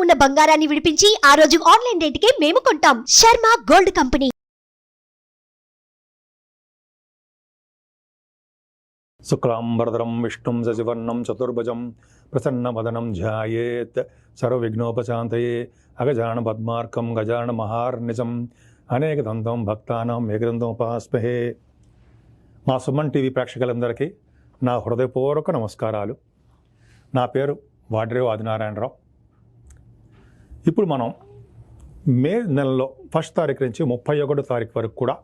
ఉన్న బంగారాన్ని విడిపించి ఆ రోజు ఆన్లైన్ రేటుకే మేము కొంటాం. Sharma gold company. శుక్లాంబరధరం విష్ణుం శశివర్ణం చతుర్భుజం ప్రసన్నవదనం ధ్యాయేత్ సర్వవిఘ్నోపశాంతయే అగజాన పద్మార్కం గజాన మహార్నిజం అనేకదంతం భక్తానాం ఏకదంతం ఉపాస్మహే. మా సుమన్ టీవీ ప్రేక్షకులందరికీ నా హృదయపూర్వక నమస్కారాలు. నా పేరు వాడ్రేవు ఆదినారాయణరావు. ఇప్పుడు మనం మే నెలలో 1 తారీఖు నుంచి 31 తారీఖు వరకు కూడా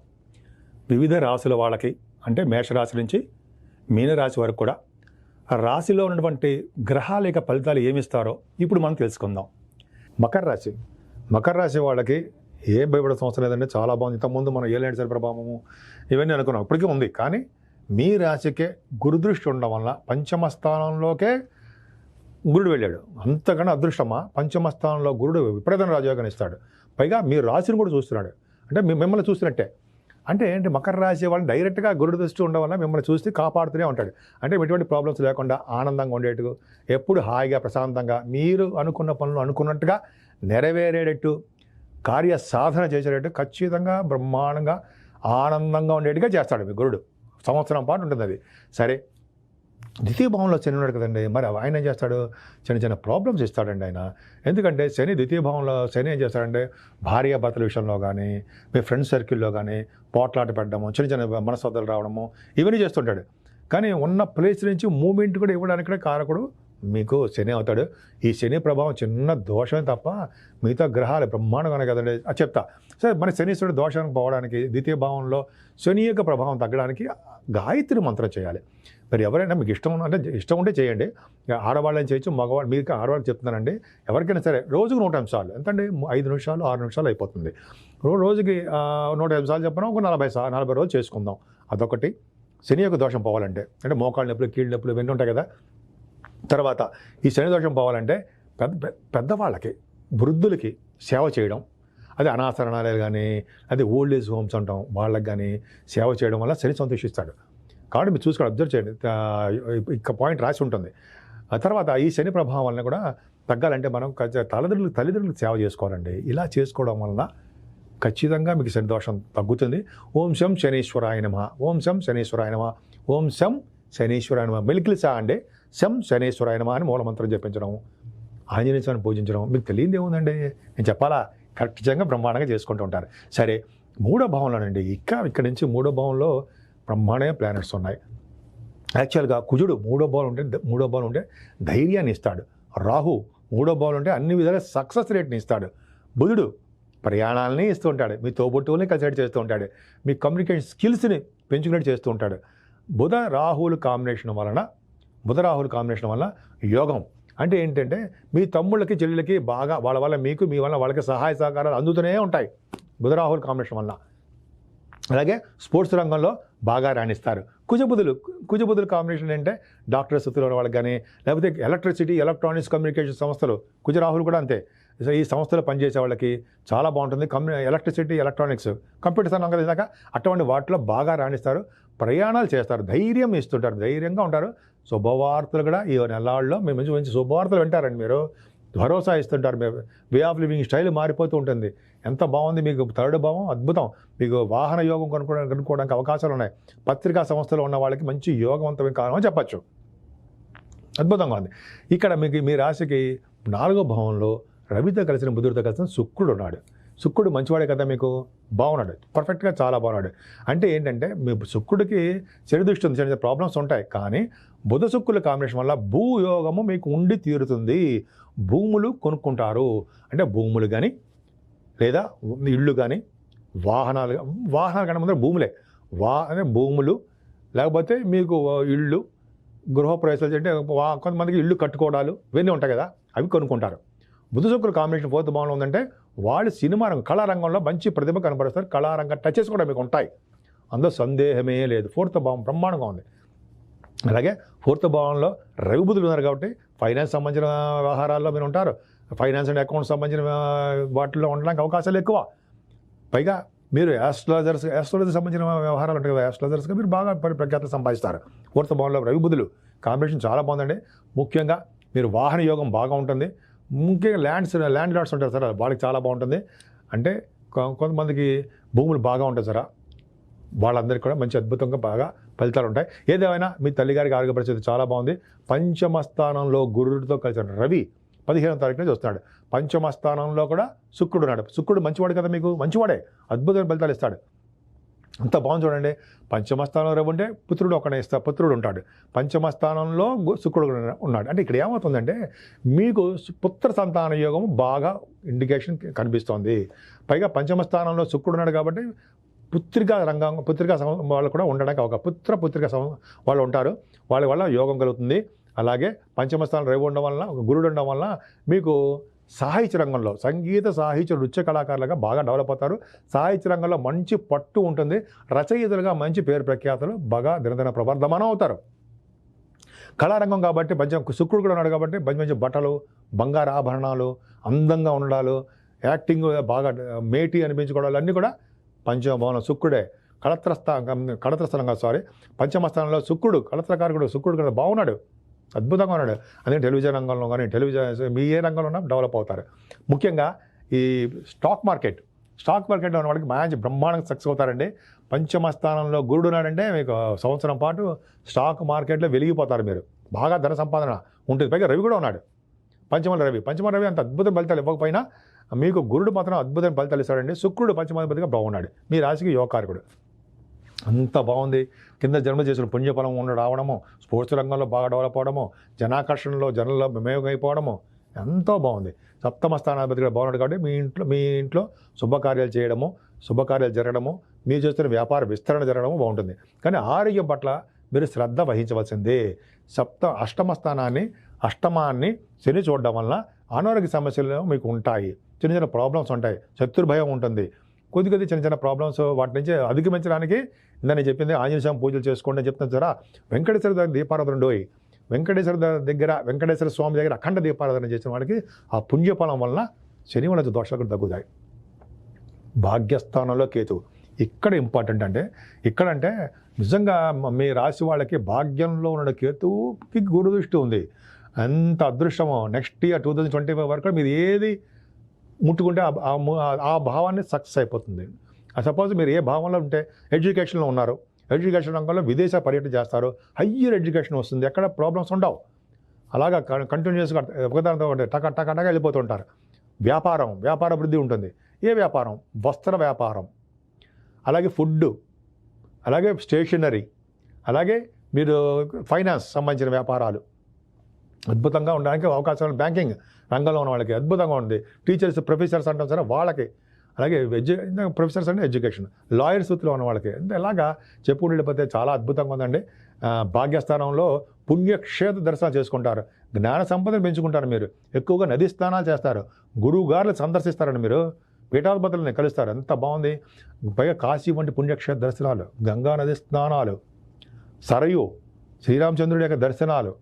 వివిధ రాశుల వాళ్ళకి, అంటే మేషరాశి నుంచి మీనరాశి వరకు కూడా రాశిలో ఉన్నటువంటి గ్రహాల యొక్క ఫలితాలు ఏమిస్తారో ఇప్పుడు మనం తెలుసుకుందాం. మకర రాశి వాళ్ళకి ఏం భయపడే అవసరం లేదండి, చాలా బాగుంది. ఇంతకుముందు మనం ఏలేంటి సరి ప్రభావము ఇవన్నీ అనుకున్నాం, ఇప్పటికీ ఉంది. కానీ మీ రాశికే గురుదృష్టి ఉండడం వల్ల పంచమ స్థానంలోకే గురుడు వెళ్ళాడు. అంతకన్నా అదృష్టమా, పంచమ స్థానంలో గురుడు విపరీతమైన రాజయోగాన్ని ఇస్తాడు. పైగా మీ రాశిని కూడా చూస్తున్నాడు, అంటే మిమ్మల్ని చూస్తున్నట్టే. అంటే ఏంటి, మకర రాశి వాళ్ళని డైరెక్ట్గా గురుడు దృష్టి ఉండడం వల్ల మిమ్మల్ని చూసి కాపాడుతూనే ఉంటాడు. అంటే ఎటువంటి ప్రాబ్లమ్స్ లేకుండా ఆనందంగా ఉండేట్టు, ఎప్పుడు హాయిగా ప్రశాంతంగా మీరు అనుకున్న పనులు అనుకున్నట్టుగా నెరవేరేటట్టు, కార్య సాధన చేసేటట్టు ఖచ్చితంగా బ్రహ్మాండంగా ఆనందంగా ఉండేట్టుగా చేస్తాడు మీ గురుడు. సంవత్సరం పాటు ఉంటుంది అది. సరే, ద్వితీయ భావంలో శని ఉన్నాడు కదండి, మరి ఆయన ఏం చేస్తాడు? చిన్న చిన్న ప్రాబ్లమ్స్ ఇస్తాడండి ఆయన. ఎందుకంటే శని ద్వితీయ భావంలో శని ఏం చేస్తాడంటే భార్యాభర్తల విషయంలో కానీ, మీ ఫ్రెండ్స్ సర్కిల్లో కానీ పోట్లాట పెట్టడము, చిన్న చిన్న మనస్పర్ధలు రావడము, ఇవన్నీ చేస్తుంటాడు. కానీ ఉన్న ప్లేస్ నుంచి మూమెంట్ కూడా ఇవ్వడానికి కూడా కారకుడు మీకు శని అవుతాడు. ఈ శని ప్రభావం చిన్న దోషమే తప్ప మిగతా గ్రహాలు బ్రహ్మాండంగానే కదండి. అది చెప్తా. సరే, మన శనీశ్వరుడు దోషానికి పోవడానికి, ద్వితీయ భావంలో శని యొక్క ప్రభావం తగ్గడానికి గాయత్రి మంత్రం చేయాలి. మరి ఎవరైనా మీకు ఇష్టం ఉంటే చేయండి. ఆడవాళ్ళని చేయొచ్చు, మగవాళ్ళు, మీకు ఆడవాళ్ళకి చెప్తున్నానండి. ఎవరికైనా సరే రోజుకు 100 నిమిషాలు, ఎంతండి 5 నిమిషాలు 6 నిమిషాలు అయిపోతుంది. రోజుకి 150 సార్లు చెప్పినా ఒక 40 రోజులు చేసుకుందాం. అదొకటి. శని యొక్క దోషం పోవాలంటే, అంటే మోకాళ్ళ నొప్పులు, కీళ్ళ నొప్పులు ఇవన్నీ ఉంటాయి కదా. తర్వాత ఈ శని దోషం పోవాలంటే పెద్దవాళ్ళకి, వృద్ధులకి సేవ చేయడం, అది అనాథరణాలయాలు కానీ, అది ఓల్డ్ ఏజ్ హోమ్స్ అంటాం, వాళ్ళకి కానీ సేవ చేయడం వల్ల శని సంతోషిస్తాడు. కాబట్టి మీరు చూసుకొని అబ్జర్వ్ చేయండి, ఇక పాయింట్ రాసి ఉంటుంది. ఆ తర్వాత ఈ శని ప్రభావం వలన కూడా తగ్గాలంటే మనం తల్లిదండ్రులకు సేవ చేసుకోవాలండి. ఇలా చేసుకోవడం వలన ఖచ్చితంగా మీకు శని దోషం తగ్గుతుంది. ఓం శం శనీశ్వరాయ నమః, ఓం శం శనీశ్వరాయ నమః, ఓం శం శనీశ్వరాయ నమః. మెలికిలి సా అండి, శం శనీశ్వరాయ నమః అని మూలమంత్రం చెప్పించడం, ఆంజనేయ స్వామిని పూజించడం. మీకు తెలియదు ఏముందండి, నేను చెప్పాలా? ఖచ్చితంగా బ్రహ్మాండంగా చేసుకుంటూ ఉంటారు. సరే, 3వ భావంలోనండి, ఇక్కడ నుంచి 3వ భావంలో బ్రహ్మాండమైన ప్లానెట్స్ ఉన్నాయి. యాక్చువల్గా కుజుడు 3వ భావం ఉంటే ధైర్యాన్ని ఇస్తాడు. రాహు 3వ భావం ఉంటే అన్ని విధాల సక్సెస్ రేట్ని ఇస్తాడు. బుధుడు ప్రయాణాలని ఇస్తూ ఉంటాడు, మీ తోబుట్టువుల్ని కన్సిడర్ చేస్తూ ఉంటాడు, మీ కమ్యూనికేషన్ స్కిల్స్ని పెంచుకునేట్టు చేస్తూ ఉంటాడు. బుధ రాహుల కాంబినేషన్ వలన యోగం. అంటే ఏంటంటే మీ తమ్ముళ్ళకి చెల్లెలకి బాగా వాళ్ళ వల్ల మీకు, మీ వల్ల వాళ్ళకి సహాయ సహకారాలు అందుతూనే ఉంటాయి బుధ రాహుల కాంబినేషన్ వల్ల. అలాగే స్పోర్ట్స్ రంగంలో బాగా రాణిస్తారు. కుజబుధుల కాంబినేషన్ అంటే డాక్టర్స్ వృత్తిలో వాళ్ళకి కానీ, లేకపోతే ఎలక్ట్రిసిటీ, ఎలక్ట్రానిక్స్, కమ్యూనికేషన్ సంస్థలు, కుజరాహులు కూడా అంతే. ఈ సంస్థలో పనిచేసే వాళ్ళకి చాలా బాగుంటుంది. ఎలక్ట్రిసిటీ, ఎలక్ట్రానిక్స్, కంప్యూటర్స్ అన్నాం కదా ఇందాక, అటువంటి వాటిలో బాగా రాణిస్తారు. ప్రయాణాలు చేస్తారు, ధైర్యం ఇస్తుంటారు, ధైర్యంగా ఉంటారు. శుభవార్తలు కూడా ఈ నెలాళ్ళలో మీ మంచి శుభవార్తలు వింటారండి. మీరు భరోసా ఇస్తుంటారు. వే ఆఫ్ లివింగ్ స్టైల్ మారిపోతూ ఉంటుంది. ఎంత బాగుంది మీకు 3వ భావం, అద్భుతం. మీకు వాహన యోగం కనుక్కోవడానికి అవకాశాలు ఉన్నాయి. పత్రికా సంస్థలో ఉన్న వాళ్ళకి మంచి యోగవంతమైన కాలం అని చెప్పచ్చు. అద్భుతంగా ఉంది. ఇక్కడ మీకు మీ రాశికి 4వ భావంలో రవితో కలిసిన, బుధుడితో కలిసిన శుక్రుడు ఉన్నాడు. శుక్రుడు మంచివాడే కదా, మీకు బాగున్నాడు, పర్ఫెక్ట్గా చాలా బాగున్నాడు. అంటే ఏంటంటే మీ శుక్రుడికి చెడు దృష్టి ఉంది, చిన్న ప్రాబ్లమ్స్ ఉంటాయి. కానీ బుధ శుక్రుల కాంబినేషన్ వల్ల భూయోగము మీకు ఉండి తీరుతుంది. భూములు కొనుక్కుంటారు, అంటే భూములు కానీ, లేదా ఇళ్ళు కానీ, వాహనాలు కానీ ముందర భూములే, అంటే భూములు, లేకపోతే మీకు ఇళ్ళు, గృహప్రవేశాలు, అంటే కొంతమందికి ఇళ్ళు కట్టుకోవడాలు ఇవన్నీ ఉంటాయి కదా, అవి కొనుక్కుంటారు. బుధ శుక్రుల కాంబినేషన్ 4వ భావంలో ఉందంటే వాళ్ళు సినిమా రంగం, కళారంగంలో మంచి ప్రతిభ కనబరుస్తారు. కళారంగ టచెస్ కూడా మీకు ఉంటాయి, అందులో సందేహమే లేదు. 4వ భావం బ్రహ్మాండంగా ఉంది. అలాగే 4వ భావంలో రవి బుధులు ఉన్నారు కాబట్టి ఫైనాన్స్ సంబంధించిన వ్యవహారాల్లో మీరు ఉంటారు. ఫైనాన్స్ అండ్ అకౌంట్స్ సంబంధించిన వాటిల్లో ఉండడానికి అవకాశాలు ఎక్కువ. పైగా మీరు యాస్ట్రాలజీ సంబంధించిన వ్యవహారాలు ఉంటాయి కదా, యాస్ట్రాలజర్స్గా మీరు బాగా ప్రఖ్యాత సంపాదిస్తారు. 4వ భావంలో రవి బుధులు కాంబినేషన్ చాలా బాగుందండి. ముఖ్యంగా మీరు వాహన యోగం బాగా ఉంటుంది. ముఖ్యంగా ల్యాండ్ లార్డ్స్ ఉంటారు సార్, వాళ్ళకి చాలా బాగుంటుంది. అంటే కొంతమందికి భూములు బాగా ఉంటాయి సార్, వాళ్ళందరికీ కూడా మంచి అద్భుతంగా బాగా ఫలితాలు ఉంటాయి. ఏదేమైనా మీ తల్లిగారికి ఆరోగ్య పరిస్థితి చాలా బాగుంది. పంచమ స్థానంలో గురుడితో కలిసి రవి 15వ తారీఖున చూస్తున్నాడు. పంచమ స్థానంలో కూడా శుక్రుడు ఉన్నాడు. శుక్రుడు మంచివాడు కదా, మీకు మంచివాడే, అద్భుతమైన ఫలితాలు ఇస్తాడు. అంత బాగుంది చూడండి. పంచమ స్థానంలో రవి ఉంటే పుత్రుడు ఒకనే పుత్రుడు ఉంటాడు. పంచమ స్థానంలో శుక్రుడు ఉన్నాడు. అంటే ఇక్కడ ఏమవుతుందంటే మీకు పుత్ర సంతాన యోగం బాగా ఇండికేషన్ కనిపిస్తోంది. పైగా పంచమ స్థానంలో శుక్రుడు ఉన్నాడు కాబట్టి పుత్రికా వాళ్ళు కూడా ఉండడానికి ఒక పుత్రిక వాళ్ళు ఉంటారు. వాళ్ళ వల్ల యోగం కలుగుతుంది. అలాగే పంచమ స్థానం రవి ఉండడం వలన, గురుడు ఉండడం వలన మీకు సాహిత్య రంగంలో సంగీత సాహిత్య నృత్య కళాకారులుగా బాగా డెవలప్ అవుతారు. సాహిత్య రంగంలో మంచి పట్టు ఉంటుంది. రచయితలుగా మంచి పేరు ప్రఖ్యాతులు బాగా దినదిన ప్రవర్ధమానం అవుతారు. కళారంగం కాబట్టి శుక్రుడు కూడా ఉన్నాడు కాబట్టి మంచి బట్టలు, బంగారు ఆభరణాలు, అందంగా ఉండడాలు, యాక్టింగ్ బాగా మేటి అనిపించుకోవడాలు అన్నీ కూడా పంచమ భవనం శుక్రుడే. పంచమ స్థానంలో శుక్రుడు కళత్రకారకుడు, శుక్రుడు కూడా బాగున్నాడు, అద్భుతంగా ఉన్నాడు. అందుకే టెలివిజన్ రంగంలో కానీ మీ ఏ రంగంలో ఉన్నా డెవలప్ అవుతారు. ముఖ్యంగా ఈ స్టాక్ మార్కెట్లో ఉన్న వాళ్ళకి మంచి బ్రహ్మాండంగా సక్సెస్ అవుతారండి. పంచమ స్థానంలో గురుడు ఉన్నాడంటే మీకు సంవత్సరం పాటు స్టాక్ మార్కెట్లో వెలిగిపోతారు మీరు. బాగా ధన సంపాదన ఉంటుంది. పైగా రవి కూడా ఉన్నాడు. పంచమ రవి అంత అద్భుత ఫలితాలు ఇవ్వకపోయినా మీకు గురుడు మాత్రం అద్భుతమైన ఫలితాలు ఇస్తాడండి. శుక్రుడు పంచమాధిపతిగా బాగున్నాడు. మీ రాశికి యోగకారకుడు. అంత బాగుంది. కింద జన్మ చేసిన పుణ్యఫలం రావడము, స్పోర్ట్స్ రంగంలో బాగా డెవలప్ అవడము, జనాకర్షణలో జనంలో వినియోగం అయిపోవడము ఎంతో బాగుంది. సప్తమ స్థానాధిపతి కూడా బాగున్నాడు కాబట్టి మీ ఇంట్లో శుభకార్యాలు చేయడము, శుభకార్యాలు జరగడము, మీరు చేస్తున్న వ్యాపార విస్తరణ జరగడము బాగుంటుంది. కానీ ఆరోగ్యం పట్ల మీరు శ్రద్ధ వహించవలసిందే. అష్టమాన్ని శని చూడడం వలన అనారోగ్య సమస్యలు మీకు ఉంటాయి. చిన్న ప్రాబ్లమ్స్ ఉంటాయి. శత్రుభయం ఉంటుంది. కొద్ది చిన్న ప్రాబ్లమ్స్ వాటి నుంచి అధిగమించడానికి నేను చెప్పింది ఆంజనేయ స్వామి పూజలు చేసుకోండి అని చెప్తున్నారు సారా. వెంకటేశ్వర దగ్గర దీపారాధన ఉండోయి. వెంకటేశ్వర స్వామి దగ్గర అఖండ దీపారాధన చేసిన వాళ్ళకి ఆ పుణ్యఫలం వలన శని వల్ల దోషాలు తగ్గుతాయి. భాగ్యస్థానంలో కేతువు ఇక్కడ ఇంపార్టెంట్ అంటే నిజంగా మీ రాశి వాళ్ళకి భాగ్యంలో ఉన్న కేతువుకి గురుదృష్టి ఉంది. అంత అదృష్టము. నెక్స్ట్ ఇయర్ 2025 వరకు మీరు ఏది ముట్టుకుంటే ఆ భావాన్ని సక్సెస్ అయిపోతుంది. సపోజ్ మీరు ఏ భావంలో ఉంటే ఎడ్యుకేషన్లో ఉన్నారు, ఎడ్యుకేషన్ రంగంలో విదేశ పర్యటన చేస్తారు, హయ్యర్ ఎడ్యుకేషన్ వస్తుంది, ఎక్కడ ప్రాబ్లమ్స్ ఉండవు. అలాగా కంటిన్యూస్గా ఒకదానితో టక వెళ్ళిపోతుంటారు. వ్యాపార వృద్ధి ఉంటుంది. ఏ వ్యాపారం? వస్త్ర వ్యాపారం, అలాగే ఫుడ్, అలాగే స్టేషనరీ, అలాగే మీరు ఫైనాన్స్ సంబంధించిన వ్యాపారాలు అద్భుతంగా ఉండడానికి అవకాశాలు బ్యాంకింగ్ రంగంలో ఉన్న వాళ్ళకి అద్భుతంగా ఉంది. టీచర్స్, ప్రొఫెసర్స్ అంటాం సరే వాళ్ళకి, అలాగే ప్రొఫెసర్స్ అంటే ఎడ్యుకేషన్, లాయర్స్ వృత్తిలో ఉన్న వాళ్ళకి ఇలాగా చెప్పుకుంటూ వెళ్ళిపోతే చాలా అద్భుతంగా ఉందండి. భాగ్యస్థానంలో పుణ్యక్షేత్ర దర్శనం చేసుకుంటారు. జ్ఞాన సంపదను పెంచుకుంటారు. మీరు ఎక్కువగా నదీ స్నానాలు చేస్తారు. గురువు గారులు సందర్శిస్తారండి. మీరు పీఠాధిపతులని కలుస్తారు. ఎంత బాగుంది. పైగా కాశీ వంటి పుణ్యక్షేత్ర దర్శనాలు, గంగా నది స్నానాలు, సరయు, శ్రీరామచంద్రుడి యొక్క దర్శనాలు,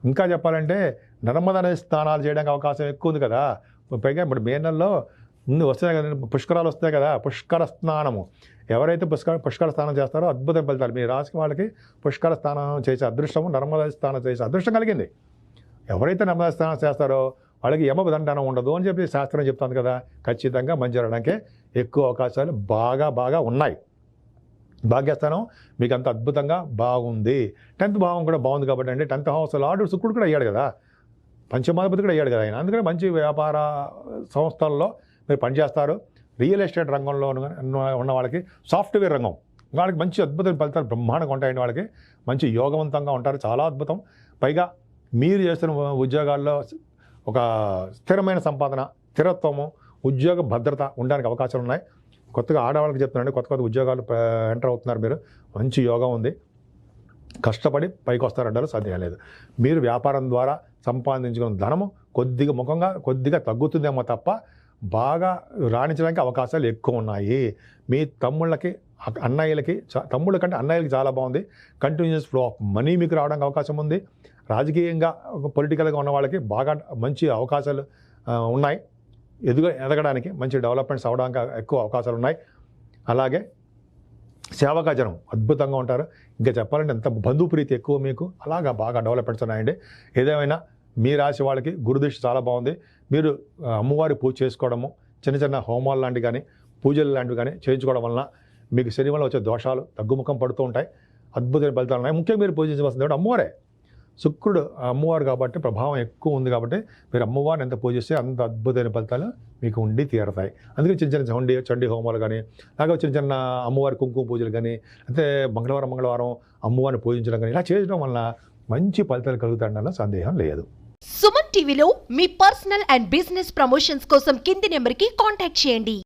ఇంకా చెప్పాలంటే నర్మదా నది స్నానాలు చేయడానికి అవకాశం ఎక్కువ ఉంది కదా. పైగా ఇప్పుడు మే నెలలో వస్తున్నాయి కదా, పుష్కరాలు వస్తాయి కదా, పుష్కర స్నానము. ఎవరైతే పుష్కర స్నానం చేస్తారో అద్భుతం ఫలితాలు. మీ రాశి వాళ్ళకి పుష్కర స్నానం చేసే అదృష్టము, నర్మదా స్నానం చేసే అదృష్టం కలిగింది. ఎవరైతే నర్మదా స్నానం చేస్తారో వాళ్ళకి యమదండనం ఉండదు అని చెప్పి శాస్త్రం చెప్తుంది కదా. ఖచ్చితంగా మంచి జరగడానికే ఎక్కువ అవకాశాలు బాగా ఉన్నాయి. భాగ్యస్థానం మీకు అంత అద్భుతంగా బాగుంది. 10th భావం కూడా బాగుంది కాబట్టి అండి 10th హౌస్ లార్డు శుక్రుడు కూడా అయ్యాడు కదా, పంచమాధిపతి కూడా అయ్యాడు కదా ఆయన. అందుకని మంచి వ్యాపార సంస్థల్లో మీరు పనిచేస్తారు. రియల్ ఎస్టేట్ రంగంలో ఉన్న వాళ్ళకి, సాఫ్ట్వేర్ రంగం వాళ్ళకి మంచి అద్భుతమైన ఫలితాలు బ్రహ్మాండంగా ఉంటాయండి. వాళ్ళకి మంచి యోగవంతంగా ఉంటారు. చాలా అద్భుతం. పైగా మీరు చేస్తున్న ఉద్యోగాల్లో ఒక స్థిరమైన సంపాదన, స్థిరత్వము, ఉద్యోగ భద్రత ఉండడానికి అవకాశాలు ఉన్నాయి. కొత్తగా ఆడవాళ్ళకి చెప్తున్నాండి, కొత్త ఉద్యోగాలు ఎంటర్ అవుతున్నారు. మీరు మంచి యోగం ఉంది. కష్టపడి పైకి వస్తారంటారు, సాధ్యం లేదు. మీరు వ్యాపారం ద్వారా సంపాదించుకున్న ధనము కొద్దిగా తగ్గుతుందేమో తప్ప బాగా రాణించడానికి అవకాశాలు ఎక్కువ ఉన్నాయి. మీ తమ్ముళ్ళకి, తమ్ముళ్ళ కంటే అన్నయ్యలకి చాలా బాగుంది. కంటిన్యూస్ ఫ్లో ఆఫ్ మనీ మీకు రావడానికి అవకాశం ఉంది. రాజకీయంగా, పొలిటికల్గా ఉన్న వాళ్ళకి బాగా మంచి అవకాశాలు ఉన్నాయి. ఎదగడానికి, మంచి డెవలప్మెంట్స్ అవడానికి ఎక్కువ అవకాశాలు ఉన్నాయి. అలాగే సేవకా జనం అద్భుతంగా ఉంటారు. ఇంకా చెప్పాలంటే ఎంత బంధుప్రీతి ఎక్కువ మీకు, అలాగా బాగా డెవలప్మెంట్స్ ఉన్నాయండి. ఏదేమైనా మీ రాశి వాళ్ళకి గురుదృష్టి చాలా బాగుంది. మీరు అమ్మవారి పూజ చేసుకోవడము, చిన్న చిన్న హోమాలు లాంటివి కానీ పూజలు లాంటివి కానీ చేయించుకోవడం వలన మీకు శరీరం వల్ల వచ్చే దోషాలు తగ్గుముఖం పడుతూ ఉంటాయి. అద్భుతమైన ఫలితాలు ఉన్నాయి. ముఖ్యంగా మీరు పూజించవలసిన దేవుడు అమ్మవారే. శుక్రుడు అమ్మవారు కాబట్టి ప్రభావం ఎక్కువ ఉంది కాబట్టి మీరు అమ్మవారిని ఎంత పూజిస్తే అంత అద్భుతమైన ఫలితాలు మీకు ఉండి తీరతాయి. అందుకే చిన్న చిన్న చండీ హోమాలు కానీ, అలాగే చిన్న చిన్న అమ్మవారి కుంకుమ పూజలు కానీ, అంటే మంగళవారం అమ్మవారిని పూజించడం కానీ ఇలా చేయడం వలన మంచి ఫలితాలు కలుగుతాయన్న సందేహం లేదు. సుమన్ టీవీలో మీ పర్సనల్ అండ్ బిజినెస్ ప్రమోషన్స్ కోసం కింది నెంబర్కి కాంటాక్ట్ చేయండి.